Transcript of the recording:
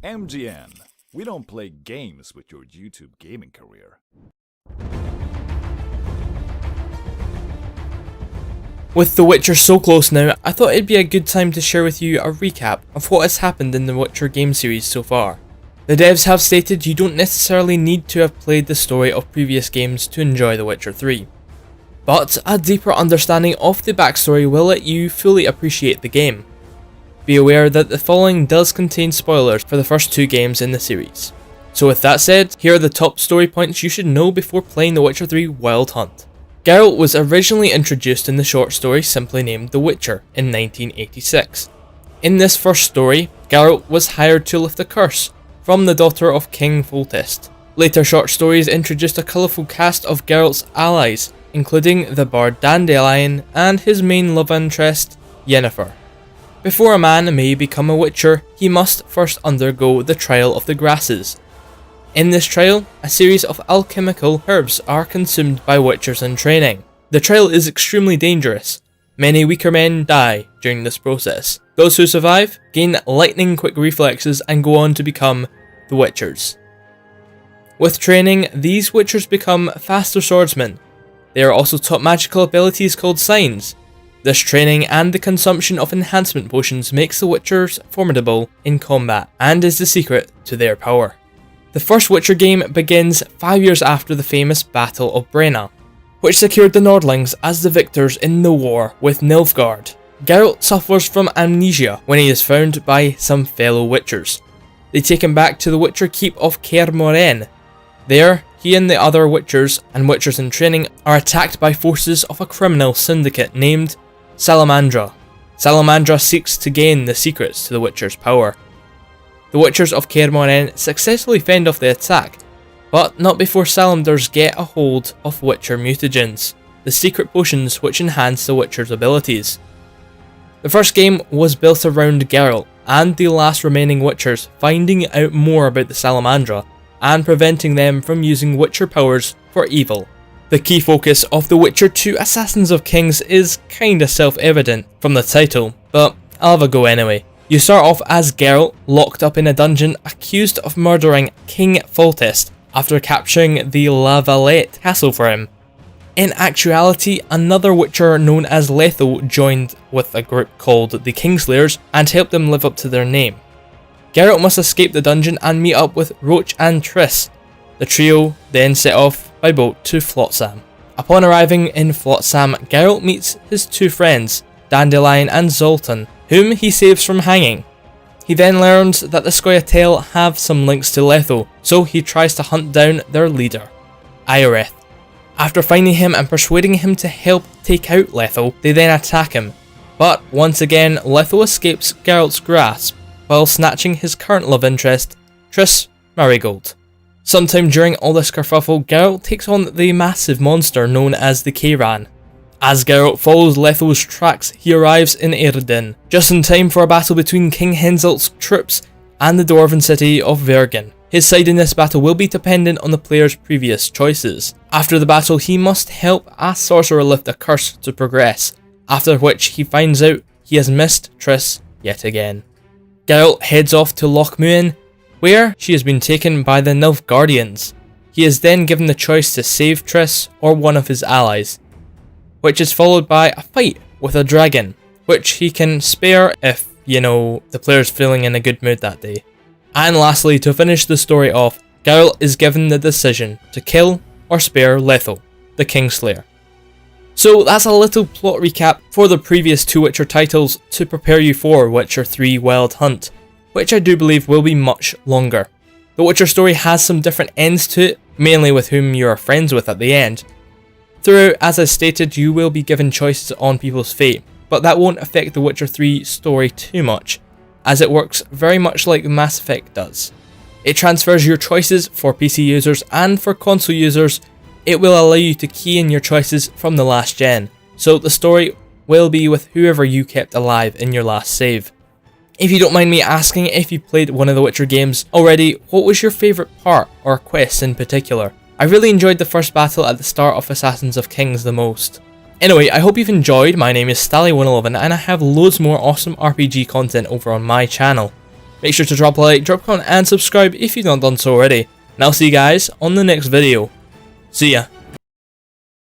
MGN. We don't play games with your YouTube gaming career. With The Witcher so close now, I thought it'd be a good time to share with you a recap of what has happened in the Witcher game series so far. The devs have stated you don't necessarily need to have played the story of previous games to enjoy The Witcher 3. But a deeper understanding of the backstory will let you fully appreciate the game. Be aware that the following does contain spoilers for the first two games in the series. So with that said, here are the top story points you should know before playing The Witcher 3 Wild Hunt. Geralt was originally introduced in the short story simply named The Witcher in 1986. In this first story, Geralt was hired to lift a curse from the daughter of King Foltest. Later short stories introduced a colourful cast of Geralt's allies, including the bard Dandelion and his main love interest, Yennefer. Before a man may become a witcher, he must first undergo the Trial of the Grasses. In this trial, a series of alchemical herbs are consumed by witchers in training. The trial is extremely dangerous. Many weaker men die during this process. Those who survive gain lightning quick reflexes and go on to become the witchers. With training, these witchers become faster swordsmen. They are also taught magical abilities called signs. This training and the consumption of enhancement potions makes the witchers formidable in combat and is the secret to their power. The first Witcher game begins 5 years after the famous Battle of Brenna, which secured the Nordlings as the victors in the war with Nilfgaard. Geralt suffers from amnesia when he is found by some fellow witchers. They take him back to the Witcher keep of Kaer Morhen. There, he and the other witchers and witchers in training are attacked by forces of a criminal syndicate named Salamandra. Salamandra seeks to gain the secrets to the Witcher's power. The Witchers of Kaer Morhen successfully fend off the attack, but not before Salamanders get a hold of Witcher mutagens, the secret potions which enhance the Witcher's abilities. The first game was built around Geralt and the last remaining Witchers finding out more about the Salamandra and preventing them from using Witcher powers for evil. The key focus of The Witcher 2 Assassins of Kings is kinda self-evident from the title, but I'll have a go anyway. You start off as Geralt, locked up in a dungeon, accused of murdering King Foltest after capturing the La Valette castle for him. In actuality, another Witcher known as Letho joined with a group called the Kingslayers and helped them live up to their name. Geralt must escape the dungeon and meet up with Roach and Triss. The trio then set off by boat to Flotsam. Upon arriving in Flotsam, Geralt meets his two friends, Dandelion and Zoltan, whom he saves from hanging. He then learns that the Scoia'tael have some links to Letho, so he tries to hunt down their leader, Ioreth. After finding him and persuading him to help take out Letho, they then attack him. But once again, Letho escapes Geralt's grasp while snatching his current love interest, Triss Marigold. Sometime during all this kerfuffle, Geralt takes on the massive monster known as the Kayran. As Geralt follows Letho's tracks, he arrives in Eredin, just in time for a battle between King Henselt's troops and the dwarven city of Vergen. His side in this battle will be dependent on the player's previous choices. After the battle, he must help a sorcerer lift a curse to progress, after which he finds out he has missed Triss yet again. Geralt heads off to Loch Muin, where she has been taken by the Nilfgaardians. He is then given the choice to save Triss or one of his allies, which is followed by a fight with a dragon, which he can spare if, the player's feeling in a good mood that day. And lastly, to finish the story off, Geralt is given the decision to kill or spare Letho, the Kingslayer. So that's a little plot recap for the previous two Witcher titles to prepare you for Witcher 3 Wild Hunt, which I do believe will be much longer. The Witcher story has some different ends to it, mainly with whom you are friends with at the end. Throughout, as I stated, you will be given choices on people's fate, but that won't affect the Witcher 3 story too much, as it works very much like Mass Effect does. It transfers your choices for PC users, and for console users, it will allow you to key in your choices from the last gen, so the story will be with whoever you kept alive in your last save. If you don't mind me asking, if you played one of the Witcher games already, what was your favourite part or quest in particular? I really enjoyed the first battle at the start of Assassins of Kings the most. Anyway, I hope you've enjoyed. My name is Stally111 and I have loads more awesome RPG content over on my channel. Make sure to drop a like, drop a comment and subscribe if you've not done so already. And I'll see you guys on the next video. See ya.